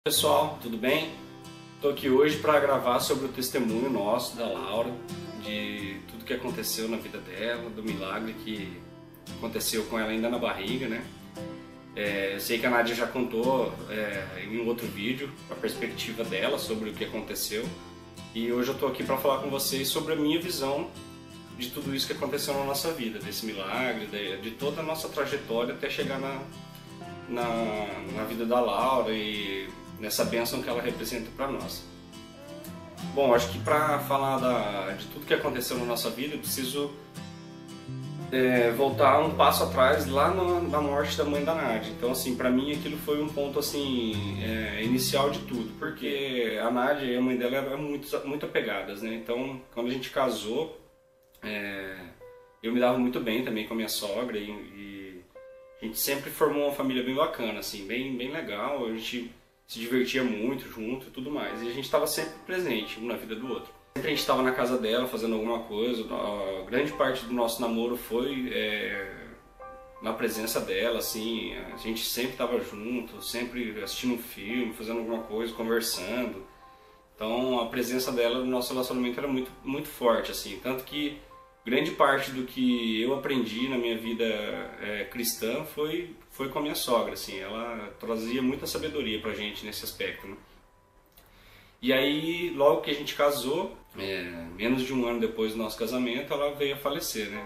Pessoal, tudo bem? Estou aqui hoje para gravar sobre o testemunho nosso, da Laura, de tudo que aconteceu na vida dela, do milagre que aconteceu com ela ainda na barriga, né? Eu sei que a Nádia já contou em um outro vídeo a perspectiva dela sobre o que aconteceu, e hoje eu estou aqui para falar com vocês sobre a minha visão de tudo isso que aconteceu na nossa vida, desse milagre, de toda a nossa trajetória até chegar na vida da Laura e nessa bênção que ela representa para nós. Bom, acho que para falar de tudo que aconteceu na nossa vida, eu preciso voltar um passo atrás, lá na morte da mãe da Nádia. Então, assim, para mim aquilo foi um ponto assim inicial de tudo, porque a Nádia e a mãe dela eram muito apegadas, né? Então, quando a gente casou, eu me dava muito bem também com a minha sogra e a gente sempre formou uma família bem bacana, assim, bem legal. A gente se divertia muito junto e tudo mais. E a gente estava sempre presente, um na vida do outro. Sempre a gente estava na casa dela fazendo alguma coisa. A grande parte do nosso namoro foi na presença dela, assim. A gente sempre estava junto, sempre assistindo um filme, fazendo alguma coisa, conversando. Então a presença dela no nosso relacionamento era muito forte, assim. Tanto que grande parte do que eu aprendi na minha vida cristã foi com a minha sogra, assim. Ela trazia muita sabedoria pra gente nesse aspecto, né? E aí, logo que a gente casou, menos de um ano depois do nosso casamento, ela veio a falecer, né?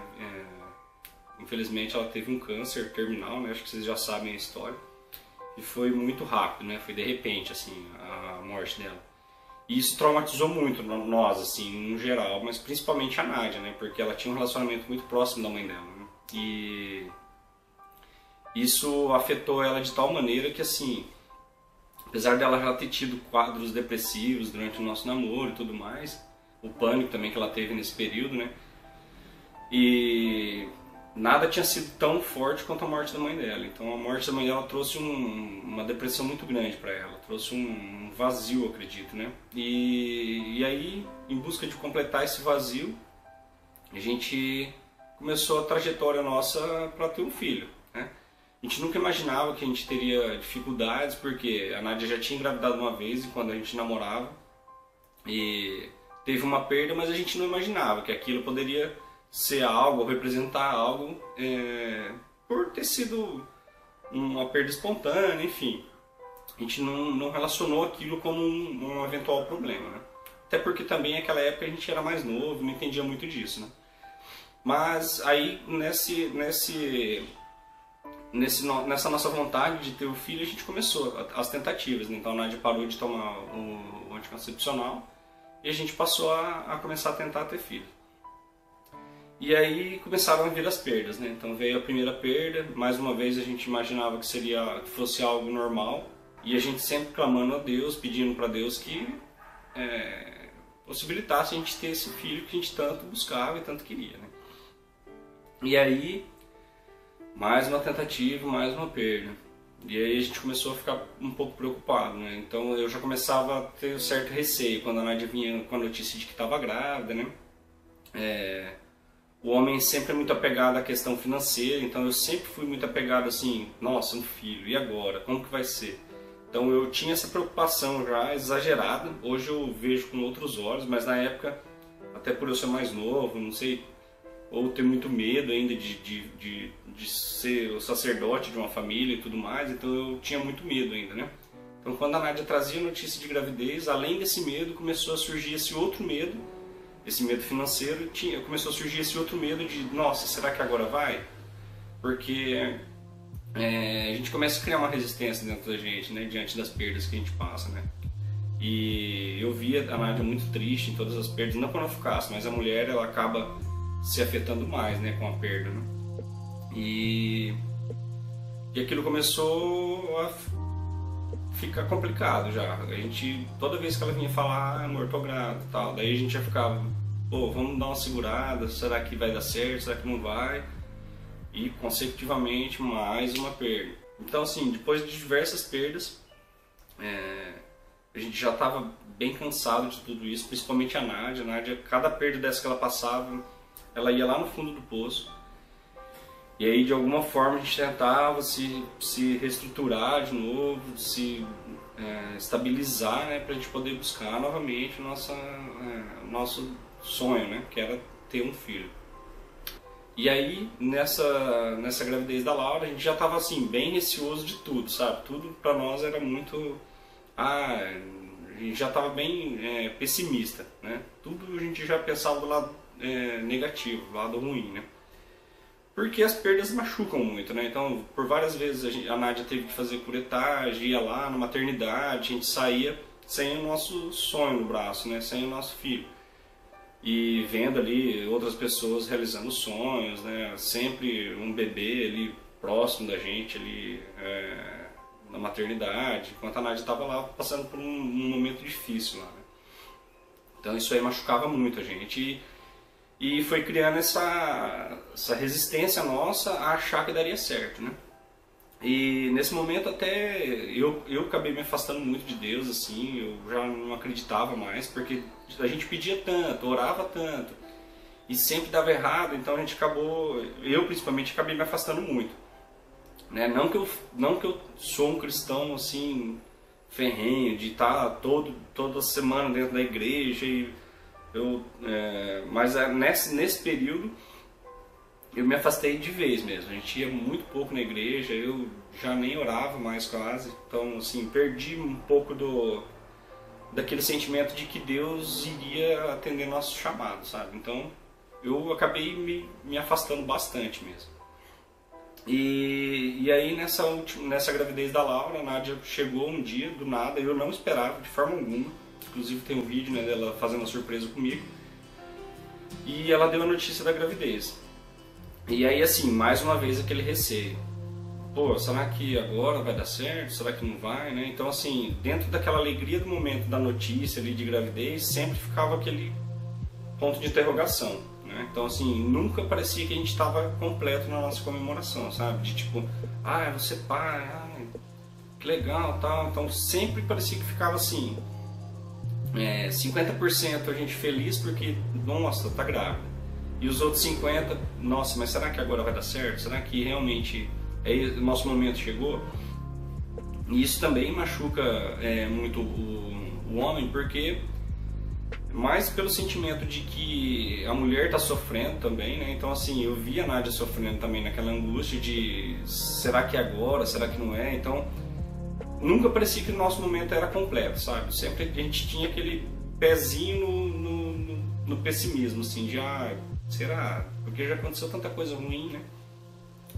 Infelizmente ela teve um câncer terminal, né? Acho que vocês já sabem a história. E foi muito rápido, né? Foi de repente, assim, a morte dela. E isso traumatizou muito nós, assim, no geral, mas principalmente a Nádia, né? Porque ela tinha um relacionamento muito próximo da mãe dela, né? E isso afetou ela de tal maneira que, assim, apesar dela já ter tido quadros depressivos durante o nosso namoro e tudo mais, o pânico também que ela teve nesse período, né? E nada tinha sido tão forte quanto a morte da mãe dela. Então a morte da mãe dela trouxe uma depressão muito grande para ela, trouxe um vazio, acredito, né? E aí, em busca de completar esse vazio, a gente começou a trajetória nossa para ter um filho, né? A gente nunca imaginava que a gente teria dificuldades, porque a Nádia já tinha engravidado uma vez quando a gente namorava, e teve uma perda, mas a gente não imaginava que aquilo poderia ser algo, ou representar algo, por ter sido uma perda espontânea, enfim. A gente não relacionou aquilo como um eventual problema, né? Até porque também naquela época a gente era mais novo, não entendia muito disso, né? Mas aí nessa nossa vontade de ter o filho, a gente começou as tentativas, né? Então a Nádia parou de tomar o anticoncepcional e a gente passou a começar a tentar ter filho. E aí começaram a vir as perdas, né? Então veio a primeira perda, mais uma vez a gente imaginava que fosse algo normal, e a gente sempre clamando a Deus, pedindo para Deus que possibilitasse a gente ter esse filho que a gente tanto buscava e tanto queria, né? E aí, mais uma tentativa, mais uma perda. E aí a gente começou a ficar um pouco preocupado, né? Então eu já começava a ter um certo receio quando a Nádia vinha com a notícia de que estava grávida, né? O homem sempre é muito apegado à questão financeira, então eu sempre fui muito apegado assim, nossa, um filho, e agora? Como que vai ser? Então eu tinha essa preocupação já exagerada. Hoje eu vejo com outros olhos, mas na época, até por eu ser mais novo, não sei, ou ter muito medo ainda de ser o sacerdote de uma família e tudo mais, então eu tinha muito medo ainda, né? Então quando a Nádia trazia notícia de gravidez, além desse medo, começou a surgir esse outro medo, esse medo financeiro, começou a surgir esse outro medo de, nossa, será que agora vai? Porque a gente começa a criar uma resistência dentro da gente, né, diante das perdas que a gente passa, né? E eu via a Nádia muito triste em todas as perdas, não quando eu ficasse, mas a mulher, ela acaba se afetando mais, né, com a perda, né? E aquilo começou a ficar complicado já. A gente, toda vez que ela vinha falar, amor, tô grávida e tal, daí a gente já ficava, pô, vamos dar uma segurada, será que vai dar certo, será que não vai? E consecutivamente mais uma perda. Então, assim, depois de diversas perdas, a gente já estava bem cansado de tudo isso, principalmente a Nádia. Cada perda dessa que ela passava, ela ia lá no fundo do poço. E aí de alguma forma a gente tentava se reestruturar de novo, se estabilizar, né, para a gente poder buscar novamente o nosso sonho, né, que era ter um filho. E aí nessa gravidez da Laura a gente já estava assim bem receoso de tudo, sabe? Tudo para nós era muito a gente já estava bem pessimista, né? Tudo a gente já pensava do lado negativo, do lado ruim, né? Porque as perdas machucam muito, né? Então, por várias vezes a Nádia teve que fazer curetagem, ia lá na maternidade, a gente saía sem o nosso sonho no braço, né? Sem o nosso filho. E vendo ali outras pessoas realizando sonhos, né? Sempre um bebê ali próximo da gente, ali na maternidade, enquanto a Nádia estava lá passando por um momento difícil lá, né? Então isso aí machucava muito a gente e foi criando essa resistência nossa a achar que daria certo, né? E nesse momento até eu acabei me afastando muito de Deus, assim, eu já não acreditava mais, porque a gente pedia tanto, orava tanto, e sempre dava errado, então a gente acabou, eu principalmente acabei me afastando muito, né? Não que eu sou um cristão assim ferrenho, de estar toda semana dentro da igreja, mas nesse período eu me afastei de vez mesmo. A gente ia muito pouco na igreja, eu já nem orava mais quase. Então, assim, perdi um pouco daquele sentimento de que Deus iria atender nosso chamado, sabe? Então, eu acabei me afastando bastante mesmo. E aí, nessa gravidez da Laura, a Nádia chegou um dia, do nada, eu não esperava de forma alguma. Inclusive tem um vídeo, né, dela fazendo uma surpresa comigo. E ela deu a notícia da gravidez. E aí, assim, mais uma vez aquele receio. Pô, será que agora vai dar certo? Será que não vai, né? Então, assim, dentro daquela alegria do momento da notícia ali de gravidez, sempre ficava aquele ponto de interrogação, né? Então, assim, nunca parecia que a gente estava completo na nossa comemoração, sabe? De tipo, eu vou ser pai, que legal, tal. Então, sempre parecia que ficava assim, 50% a gente feliz porque, nossa, tá grávida. E os outros 50%, nossa, mas será que agora vai dar certo? Será que realmente o nosso momento chegou? E isso também machuca muito o homem, porque mais pelo sentimento de que a mulher está sofrendo também, né? Então, assim, eu vi a Nádia sofrendo também naquela angústia de será que é agora, será que não é? Então, nunca parecia que o nosso momento era completo, sabe? Sempre a gente tinha aquele pezinho no pessimismo, assim, de será? Porque já aconteceu tanta coisa ruim, né?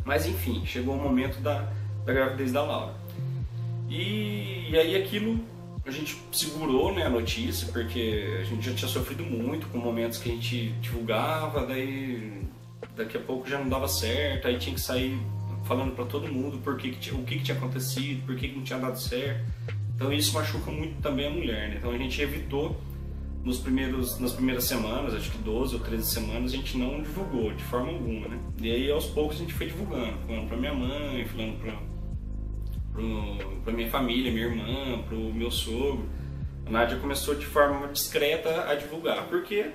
Mas enfim, chegou o momento da gravidez da Laura. E aí aquilo, a gente segurou, né, a notícia, porque a gente já tinha sofrido muito com momentos que a gente divulgava, daí daqui a pouco já não dava certo, aí tinha que sair falando para todo mundo o que tinha acontecido, por que não tinha dado certo. Então isso machuca muito também a mulher, né? Então a gente evitou nas primeiras semanas, acho que 12 ou 13 semanas, a gente não divulgou de forma alguma, né? E aí aos poucos a gente foi divulgando, falando pra minha mãe, falando pra minha família, minha irmã, pro meu sogro. A Nádia começou de forma discreta a divulgar, porque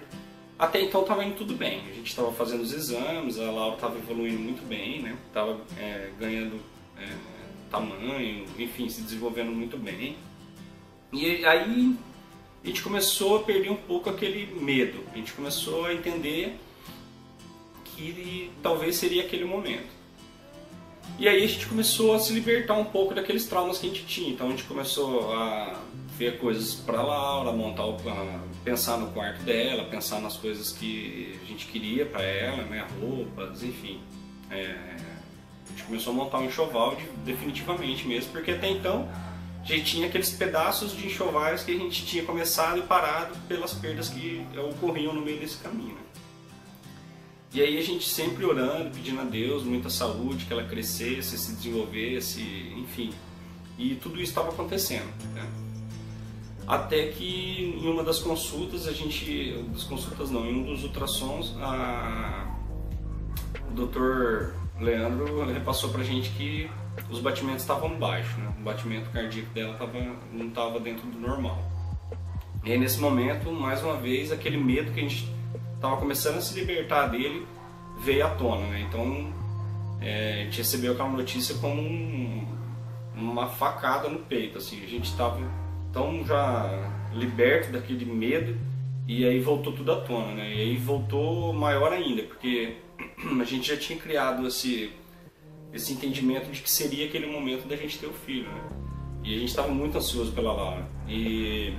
até então estava indo tudo bem. A gente estava fazendo os exames, a Laura estava evoluindo muito bem, né? Estava ganhando tamanho, enfim, se desenvolvendo muito bem. E aí a gente começou a perder um pouco aquele medo. A gente começou a entender que talvez seria aquele momento. E aí a gente começou a se libertar um pouco daqueles traumas que a gente tinha. Então a gente começou a ver coisas para Laura, pensar no quarto dela, pensar nas coisas que a gente queria para ela, né, roupas, enfim. A gente começou a montar um enxoval definitivamente mesmo, porque até então a gente tinha aqueles pedaços de enxovais que a gente tinha começado e parado pelas perdas que ocorriam no meio desse caminho, né? E aí a gente sempre orando, pedindo a Deus muita saúde, que ela crescesse, se desenvolvesse, enfim. E tudo isso estava acontecendo, né? Até que em uma das consultas, em um dos ultrassons, o Dr. Leandro repassou pra gente que os batimentos estavam baixos, né? O batimento cardíaco dela não estava dentro do normal. E aí nesse momento, mais uma vez, aquele medo que a gente estava começando a se libertar dele veio à tona, né? Então a gente recebeu aquela notícia como uma facada no peito, assim, a gente estava tão já liberto daquele medo, e aí voltou tudo à tona, né? E aí voltou maior ainda, porque a gente já tinha criado esse entendimento de que seria aquele momento da gente ter o filho, né? E a gente estava muito ansioso pela Laura. E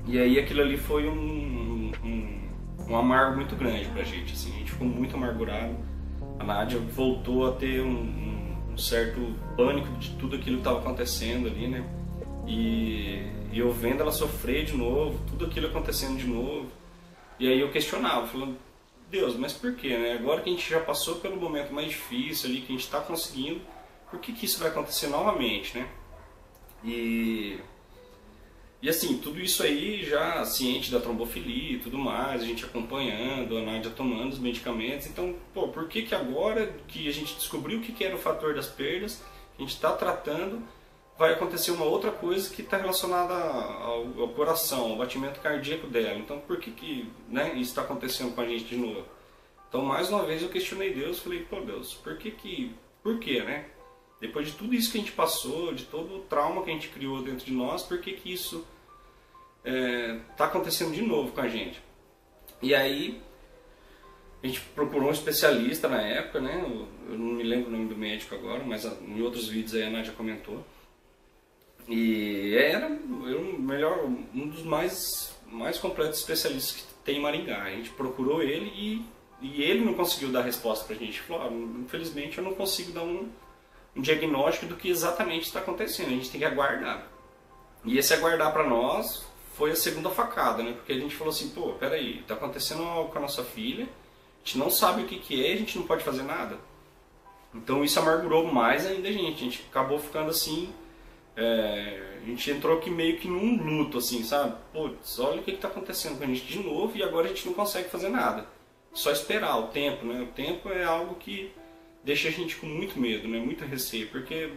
aí aquilo ali foi um amargo muito grande pra gente, assim, a gente ficou muito amargurado. A Nádia voltou a ter um certo pânico de tudo aquilo que estava acontecendo ali, né? E eu vendo ela sofrer de novo, tudo aquilo acontecendo de novo. E aí eu questionava, falando, Deus, mas por quê, né? Agora que a gente já passou pelo momento mais difícil ali, que a gente está conseguindo, por que isso vai acontecer novamente, né? E assim, tudo isso aí já ciente da trombofilia e tudo mais, a gente acompanhando, a Nádia tomando os medicamentos. Então, pô, por que agora que a gente descobriu o que era o fator das perdas, a gente está tratando, vai acontecer uma outra coisa que está relacionada ao coração, ao batimento cardíaco dela. Então, por que né, isso está acontecendo com a gente de novo? Então, mais uma vez eu questionei Deus, falei, pô Deus, por quê, né? Depois de tudo isso que a gente passou, de todo o trauma que a gente criou dentro de nós, por que isso está acontecendo de novo com a gente? E aí, a gente procurou um especialista na época, né? Eu não me lembro o nome do médico agora, mas em outros vídeos aí a Nádia comentou. E era um dos mais completos especialistas que tem em Maringá. A gente procurou ele e ele não conseguiu dar resposta pra gente. Falou, infelizmente eu não consigo dar um diagnóstico do que exatamente está acontecendo, a gente tem que aguardar. E esse aguardar para nós foi a segunda facada, né? Porque a gente falou assim, pô, peraí, tá acontecendo algo com a nossa filha, a gente não sabe o que é, a gente não pode fazer nada. Então isso amargurou mais ainda a gente acabou ficando assim, a gente entrou aqui meio que num luto, assim, sabe? Putz, olha o que está acontecendo com a gente de novo e agora a gente não consegue fazer nada. Só esperar o tempo, né? O tempo é algo que deixa a gente com muito medo, né? Muito receio, porque,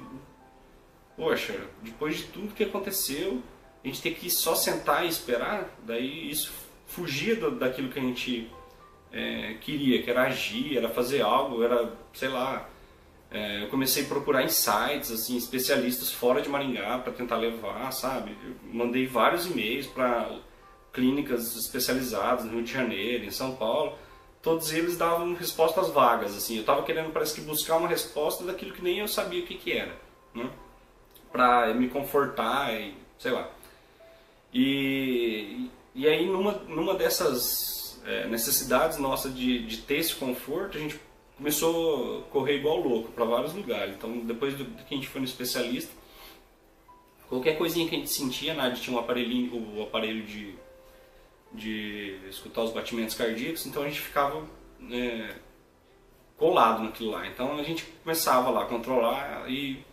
poxa, depois de tudo que aconteceu, a gente tem que só sentar e esperar, daí isso fugia daquilo que a gente queria, que era agir, era fazer algo, era, sei lá, eu comecei a procurar em sites, assim, especialistas fora de Maringá para tentar levar, sabe? Eu mandei vários e-mails para clínicas especializadas no Rio de Janeiro, em São Paulo. Todos eles davam respostas vagas, assim. Eu estava querendo, parece que, buscar uma resposta daquilo que nem eu sabia o que era, né? Para me confortar e sei lá. E aí numa dessas necessidades nossas de ter esse conforto, a gente começou a correr igual louco para vários lugares. Então, depois que a gente foi no especialista, qualquer coisinha que a gente sentia, a Nádia tinha o aparelho de escutar os batimentos cardíacos, então a gente ficava colado naquilo lá. Então a gente começava lá a controlar e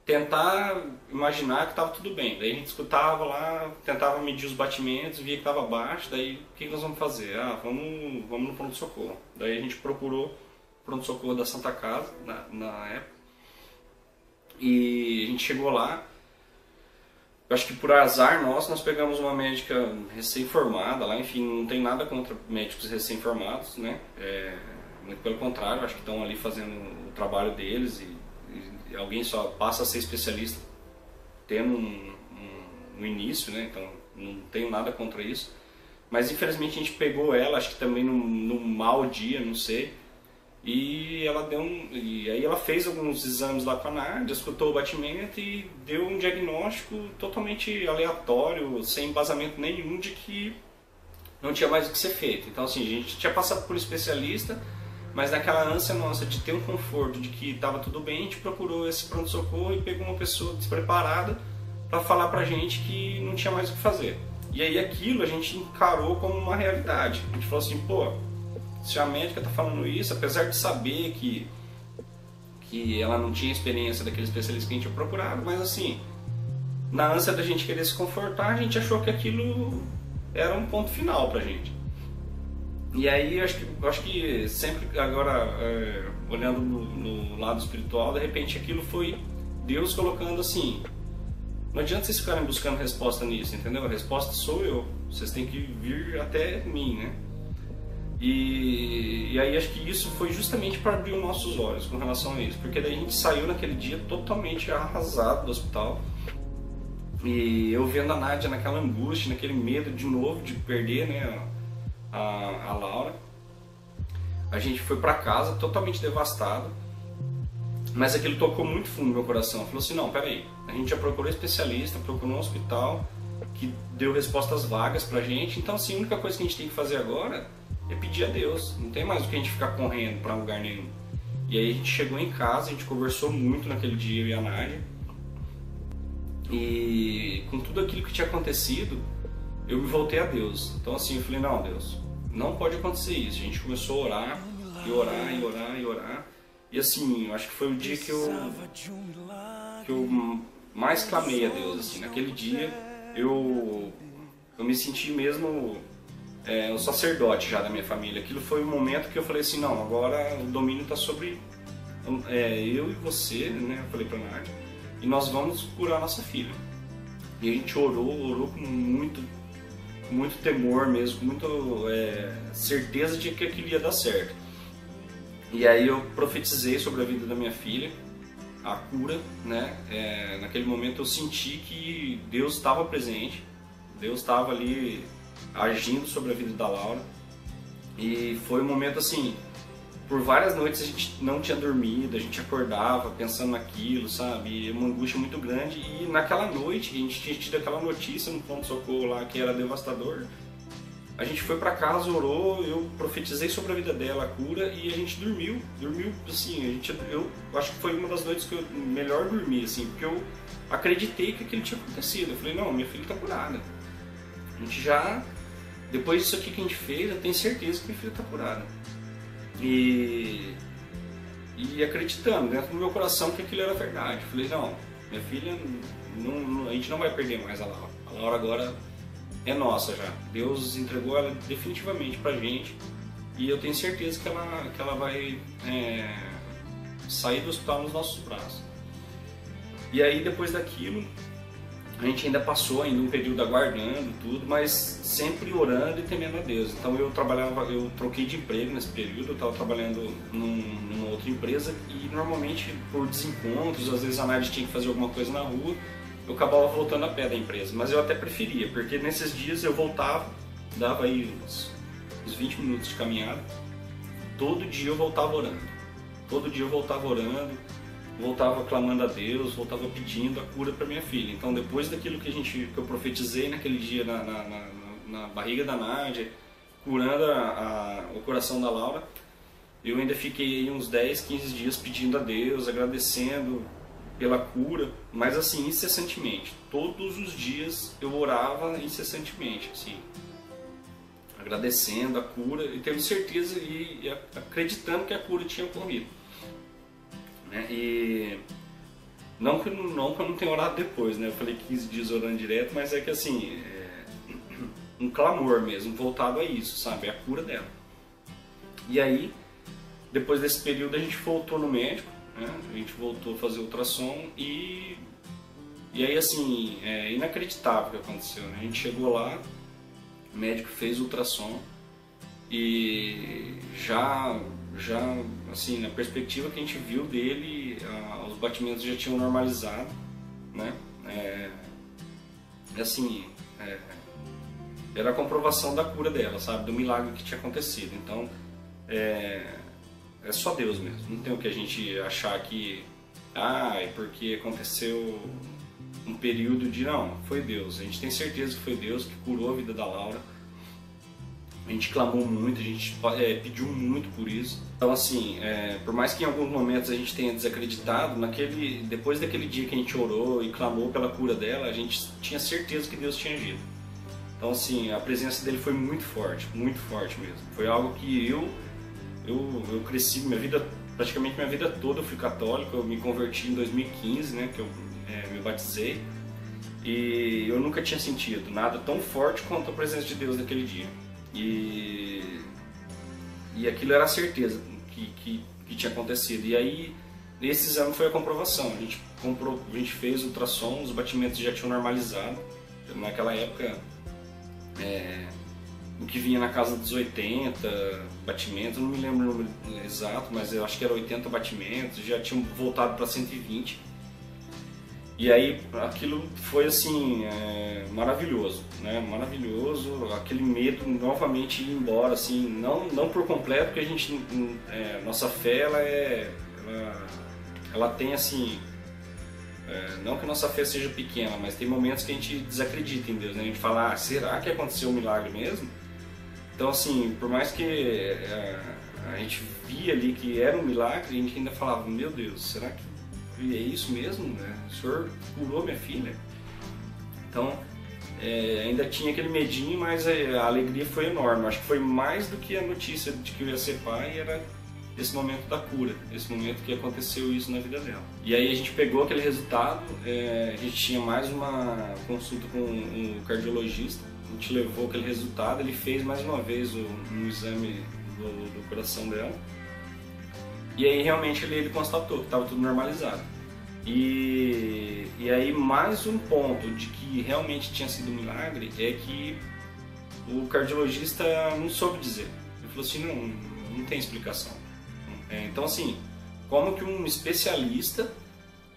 tentar imaginar que estava tudo bem. Daí a gente escutava lá, tentava medir os batimentos, via que estava baixo, daí o que nós vamos fazer? Vamos no pronto-socorro. Daí a gente procurou o pronto-socorro da Santa Casa, na época, e a gente chegou lá. Eu acho que por azar nós pegamos uma médica recém-formada lá, enfim, não tem nada contra médicos recém-formados, né? Muito pelo contrário, acho que estão ali fazendo o trabalho deles e alguém só passa a ser especialista tendo um início, né? Então não tenho nada contra isso. Mas infelizmente a gente pegou ela, acho que também num mau dia, não sei. E aí ela fez alguns exames lá com a Nádia, escutou o batimento e deu um diagnóstico totalmente aleatório, sem embasamento nenhum, de que não tinha mais o que ser feito. Então assim, a gente tinha passado por especialista, mas naquela ânsia nossa de ter um conforto, de que estava tudo bem, a gente procurou esse pronto-socorro e pegou uma pessoa despreparada para falar pra gente que não tinha mais o que fazer. E aí aquilo a gente encarou como uma realidade. A gente falou assim, pô, se a médica está falando isso, apesar de saber que ela não tinha experiência daquele especialista que a gente tinha procurado, mas assim, na ânsia da gente querer se confortar, a gente achou que aquilo era um ponto final pra gente. E aí eu acho que sempre agora, olhando no lado espiritual, de repente aquilo foi Deus colocando assim, não adianta vocês ficarem buscando resposta nisso, entendeu? A resposta sou eu, vocês têm que vir até mim, né? E aí acho que isso foi justamente para abrir os nossos olhos com relação a isso, porque daí a gente saiu naquele dia totalmente arrasado do hospital, e eu vendo a Nádia naquela angústia, naquele medo de novo de perder, né, a Laura. A gente foi para casa totalmente devastado, mas aquilo tocou muito fundo no meu coração. Falou assim, não, peraí, a gente já procurou especialista, procurou um hospital que deu respostas vagas pra gente, então assim, a única coisa que a gente tem que fazer agora é pedir a Deus, não tem mais o que a gente ficar correndo para lugar nenhum. E aí a gente chegou em casa, a gente conversou muito naquele dia, eu e a Nádia, e com tudo aquilo que tinha acontecido, eu me voltei a Deus. Então assim, eu falei, não, Deus, não pode acontecer isso. A gente começou a orar, e orar, e orar, e orar, e assim, eu acho que foi o dia que eu mais clamei a Deus, assim, naquele dia eu me senti mesmo o sacerdote já da minha família. Aquilo foi um momento que eu falei assim, não, agora o domínio está sobre eu e você, né? Eu falei para a Nádia, e nós vamos curar nossa filha. E a gente orou com muito temor mesmo, com muita certeza de que aquilo ia dar certo. E aí eu profetizei sobre a vida da minha filha, a cura, né? Naquele momento eu senti que Deus estava presente, Deus estava ali agindo sobre a vida da Laura, e foi um momento assim, por várias noites a gente não tinha dormido, a gente acordava pensando naquilo, sabe, e uma angústia muito grande. E naquela noite, a gente tinha tido aquela notícia no pronto-socorro lá que era devastador, a gente foi pra casa, orou, eu profetizei sobre a vida dela, a cura, e a gente dormiu assim, eu acho que foi uma das noites que eu melhor dormi, assim, porque eu acreditei que aquilo tinha acontecido. Eu falei, não, minha filha tá curada. A gente já, depois disso aqui que a gente fez, eu tenho certeza que minha filha tá curada. E acreditando dentro do meu coração que aquilo era verdade. Eu falei, não, minha filha, a gente não vai perder mais a Laura. A Laura agora é nossa já. Deus entregou ela definitivamente pra gente, e eu tenho certeza que ela vai sair do hospital nos nossos braços. E aí depois daquilo, a gente ainda passou um período aguardando tudo, mas sempre orando e temendo a Deus. Então eu troquei de emprego nesse período, eu estava trabalhando numa outra empresa, e normalmente por desencontros, às vezes a Nádia tinha que fazer alguma coisa na rua, eu acabava voltando a pé da empresa, mas eu até preferia, porque nesses dias eu voltava, dava aí uns 20 minutos de caminhada, todo dia eu voltava orando, voltava clamando a Deus, voltava pedindo a cura para minha filha. Então depois daquilo que eu profetizei naquele dia na barriga da Nádia, curando o coração da Laura, eu ainda fiquei uns 10, 15 dias pedindo a Deus, agradecendo pela cura, mas assim, incessantemente. Todos os dias eu orava incessantemente, assim, agradecendo a cura e tendo certeza e acreditando que a cura tinha ocorrido, né? E não que eu não tenha orado depois, né? Eu falei 15 dias orando direto, mas é que assim, um clamor mesmo, voltado a isso, sabe? A cura dela. E aí, depois desse período a gente voltou no médico, né? A gente voltou a fazer ultrassom, e aí assim, é inacreditável o que aconteceu, né? A gente chegou lá, o médico fez o ultrassom, e já assim, na perspectiva que a gente viu dele, os batimentos já tinham normalizado, né? Assim, era a comprovação da cura dela, sabe? Do milagre que tinha acontecido. Então, é só Deus mesmo. Não tem o que a gente achar que, é porque aconteceu um período de... Não, foi Deus. A gente tem certeza que foi Deus que curou a vida da Laura. A gente clamou muito, a gente pediu muito por isso. Então assim, por mais que em alguns momentos a gente tenha desacreditado, depois daquele dia que a gente orou e clamou pela cura dela, a gente tinha certeza que Deus tinha agido. Então assim, a presença dele foi muito forte mesmo. Foi algo que eu cresci, praticamente minha vida toda eu fui católico. Eu me converti em 2015, né, que eu me batizei, e eu nunca tinha sentido nada tão forte quanto a presença de Deus naquele dia. E aquilo era a certeza que tinha acontecido. E aí, nesse exame foi a comprovação. A gente fez o ultrassom, os batimentos já tinham normalizado. Naquela época, o que vinha na casa dos 80 batimentos, não me lembro o número exato, mas eu acho que era 80 batimentos, já tinham voltado para 120. E aí aquilo foi assim, maravilhoso, né? Maravilhoso, aquele medo novamente ir embora, assim, não por completo, porque a gente, nossa fé ela tem assim, não que a nossa fé seja pequena, mas tem momentos que a gente desacredita em Deus, né? A gente fala, será que aconteceu um milagre mesmo? Então assim, por mais que a gente via ali que era um milagre, a gente ainda falava, meu Deus, será que é isso mesmo, né? O Senhor curou minha filha. Então, ainda tinha aquele medinho, mas a alegria foi enorme. Acho que foi mais do que a notícia de que eu ia ser pai, era esse momento da cura, esse momento que aconteceu isso na vida dela. E aí a gente pegou aquele resultado, a gente tinha mais uma consulta com um cardiologista, a gente levou aquele resultado, ele fez mais uma vez um exame do coração dela. E aí realmente ele constatou que estava tudo normalizado. E aí mais um ponto de que realmente tinha sido um milagre é que o cardiologista não soube dizer. Ele falou assim, não tem explicação. Então assim, como que um especialista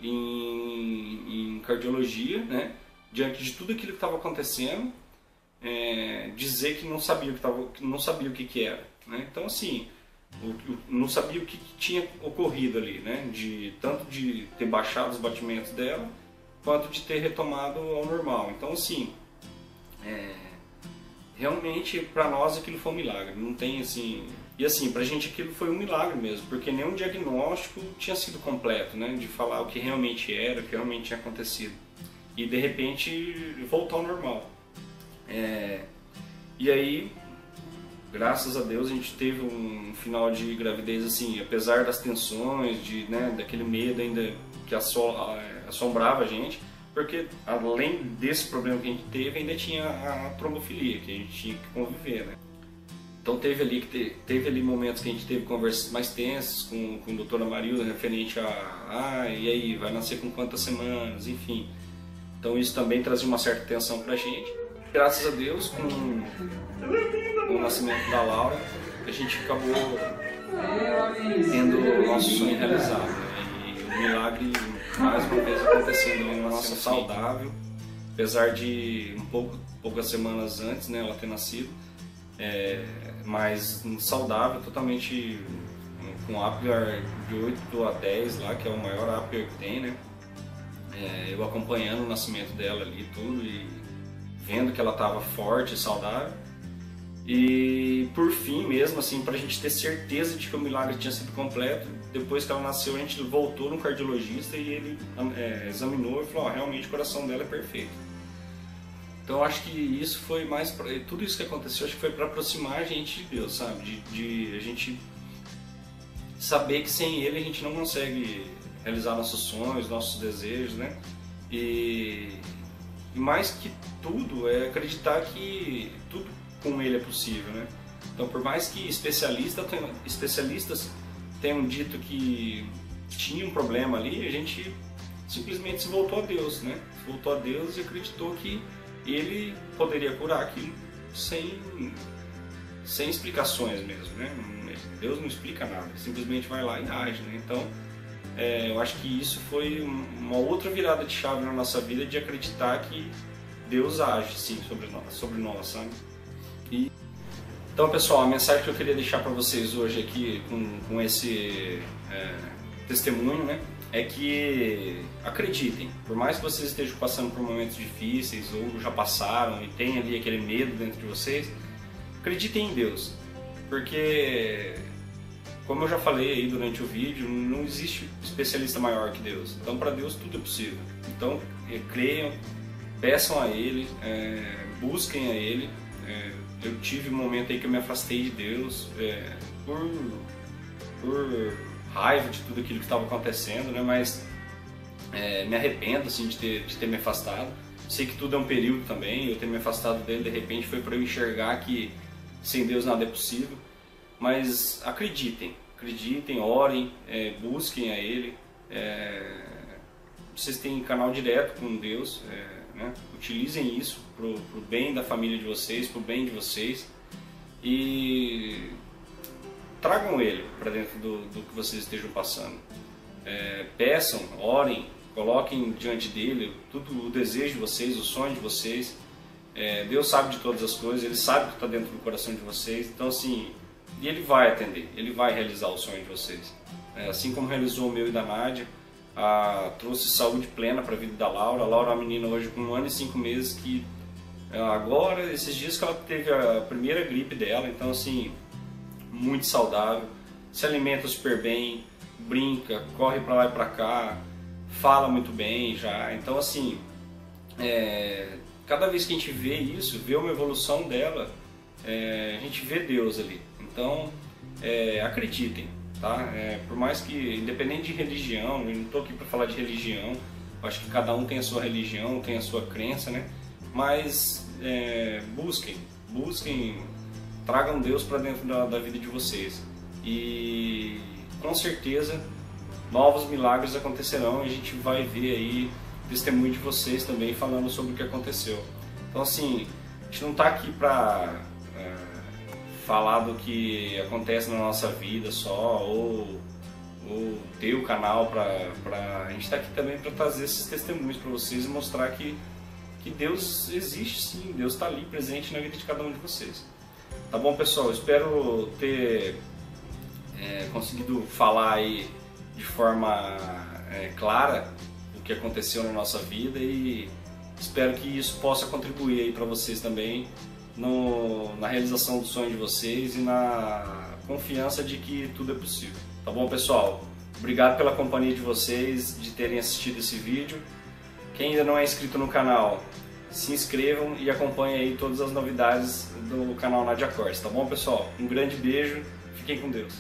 em cardiologia, né, diante de tudo aquilo que estava acontecendo, dizer que não sabia o que era, né? Então assim, não sabia o que tinha ocorrido ali, né? Tanto de ter baixado os batimentos dela, quanto de ter retomado ao normal. Então assim, realmente para nós aquilo foi um milagre, não tem assim... E assim, pra gente aquilo foi um milagre mesmo, porque nenhum diagnóstico tinha sido completo, né? De falar o que realmente era, o que realmente tinha acontecido. E de repente voltou ao normal. E aí, graças a Deus, a gente teve um final de gravidez assim, apesar das tensões, daquele medo ainda que assombrava a gente, porque além desse problema que a gente teve, ainda tinha a trombofilia, que a gente tinha que conviver, né? Então teve ali momentos que a gente teve conversas mais tensas com a doutora Marilda referente e aí, vai nascer com quantas semanas, enfim. Então isso também trazia uma certa tensão pra gente. Graças a Deus, com o nascimento da Laura, a gente acabou tendo o nosso sonho realizado, né? E o milagre, mais uma vez, acontecendo em uma nossa saudável, apesar de poucas semanas antes, né, ela ter nascido, mas saudável, totalmente com Apgar de 8 a 10 lá, que é o maior Apgar que tem, né? Eu acompanhando o nascimento dela ali tudo e vendo que ela estava forte e saudável. E por fim mesmo, assim, pra gente ter certeza de que o milagre tinha sido completo, depois que ela nasceu a gente voltou no cardiologista e ele examinou e falou, realmente o coração dela é perfeito. Então eu acho que isso foi mais, tudo isso que aconteceu, acho que foi para aproximar a gente de Deus, sabe? De a gente saber que sem Ele a gente não consegue realizar nossos sonhos, nossos desejos, né? E mais que tudo é acreditar que tudo com Ele é possível, né? Então por mais que especialistas tenham dito que tinha um problema ali, a gente simplesmente se voltou a Deus, né? Se voltou a Deus e acreditou que Ele poderia curar aquilo sem explicações mesmo, né? Deus não explica nada, simplesmente vai lá e age, né? Então, eu acho que isso foi uma outra virada de chave na nossa vida, de acreditar que Deus age sim sobre nós, sabe? Então, pessoal, a mensagem que eu queria deixar para vocês hoje aqui com esse testemunho, né? É que acreditem, por mais que vocês estejam passando por momentos difíceis ou já passaram e tem ali aquele medo dentro de vocês, acreditem em Deus, porque, como eu já falei aí durante o vídeo, não existe especialista maior que Deus. Então para Deus tudo é possível. Então creiam, peçam a Ele, busquem a Ele. Eu tive um momento aí que eu me afastei de Deus por raiva de tudo aquilo que estava acontecendo, né? Mas me arrependo assim, de ter me afastado. Sei que tudo é um período também, eu ter me afastado dele de repente foi para eu enxergar que sem Deus nada é possível. Mas acreditem, orem, busquem a Ele. Vocês têm canal direto com Deus, né? Utilizem isso pro bem da família de vocês, pro bem de vocês. e tragam ele para dentro do que vocês estejam passando. Peçam, orem, coloquem diante dele tudo o desejo de vocês, o sonho de vocês. Deus sabe de todas as coisas, Ele sabe o que está dentro do coração de vocês. Então assim, e Ele vai atender, Ele vai realizar o sonho de vocês. Assim como realizou o meu e da Nádia, trouxe saúde plena para a vida da Laura. A Laura é uma menina hoje com 1 ano e 5 meses que agora, esses dias que ela teve a primeira gripe dela, então assim, muito saudável, se alimenta super bem, brinca, corre para lá e para cá, fala muito bem já. Então assim, cada vez que a gente vê isso, vê uma evolução dela, a gente vê Deus ali. Então acreditem, tá? Por mais que, independente de religião, eu não estou aqui para falar de religião, eu acho que cada um tem a sua religião, tem a sua crença, né? Mas busquem, tragam Deus para dentro da vida de vocês e com certeza novos milagres acontecerão e a gente vai ver aí testemunho de vocês também falando sobre o que aconteceu. Então assim, a gente não está aqui para falar do que acontece na nossa vida só, ou ter o canal a gente está aqui também para trazer esses testemunhos para vocês e mostrar que Deus existe sim, Deus está ali presente na vida de cada um de vocês. Tá bom, pessoal? Eu espero ter conseguido falar aí de forma clara o que aconteceu na nossa vida e espero que isso possa contribuir aí para vocês também na realização do sonho de vocês e na confiança de que tudo é possível. Tá bom, pessoal? Obrigado pela companhia de vocês, de terem assistido esse vídeo. Quem ainda não é inscrito no canal, se inscrevam e acompanhem aí todas as novidades do canal Nádia Corse, tá bom, pessoal? Um grande beijo, fiquem com Deus.